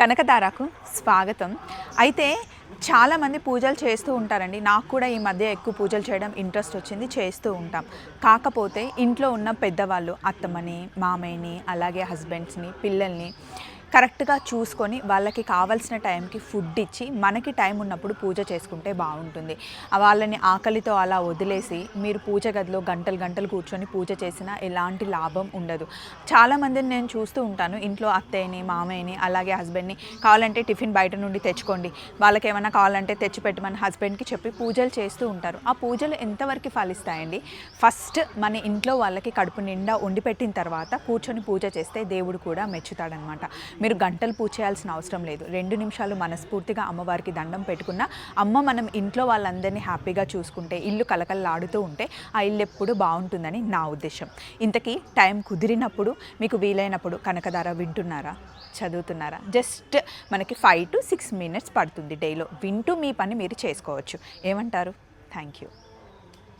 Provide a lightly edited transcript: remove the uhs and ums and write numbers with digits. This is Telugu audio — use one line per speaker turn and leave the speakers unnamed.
కనకధారకు స్వాగతం. అయితే చాలామంది పూజలు చేస్తూ ఉంటారండి. నాకు కూడా ఈ మధ్య ఎక్కువ పూజలు చేయడం ఇంట్రెస్ట్ వచ్చింది, చేస్తూ ఉంటాం. కాకపోతే ఇంట్లో ఉన్న పెద్దవాళ్ళు అత్తమ్మని, మామయ్యని, అలాగే హస్బెండ్స్ని, పిల్లల్ని కరెక్ట్గా చూసుకొని వాళ్ళకి కావాల్సిన టైంకి ఫుడ్ ఇచ్చి మనకి టైం ఉన్నప్పుడు పూజ చేసుకుంటే బాగుంటుంది. వాళ్ళని ఆకలితో అలా వదిలేసి మీరు పూజ గదిలో గంటలు గంటలు కూర్చొని పూజ చేసినా ఎలాంటి లాభం ఉండదు. చాలామందిని నేను చూస్తూ ఉంటాను, ఇంట్లో అత్తయ్యని, మామయ్యని, అలాగే హస్బెండ్ని కావాలంటే టిఫిన్ బయట నుండి తెచ్చుకోండి, వాళ్ళకి ఏమైనా కావాలంటే తెచ్చిపెట్టమని హస్బెండ్కి చెప్పి పూజలు చేస్తూ ఉంటారు. ఆ పూజలు ఎంతవరకు ఫలిస్తాయండి? ఫస్ట్ మన ఇంట్లో వాళ్ళకి కడుపు నిండా వండి పెట్టిన తర్వాత కూర్చొని పూజ చేస్తే దేవుడు కూడా మెచ్చుతాడనమాట. మీరు గంటలు పూజ చేయాల్సిన అవసరం లేదు. 2 నిమిషాలు మనస్ఫూర్తిగా అమ్మవారికి దండం పెట్టుకున్న మనం ఇంట్లో వాళ్ళందరినీ హ్యాపీగా చూసుకుంటే, ఇల్లు కలకలలాడుతూ ఉంటే ఆ ఇల్లు ఎప్పుడు బాగుంటుందని నా ఉద్దేశం. ఇంతకీ టైం కుదిరినప్పుడు, మీకు వీలైనప్పుడు కనకధార వింటున్నారా, చదువుతున్నారా? జస్ట్ మనకి 5 to 6 minutes పడుతుంది డేలో. వింటూ మీ పని మీరు చేసుకోవచ్చు. ఏమంటారు? Thank you.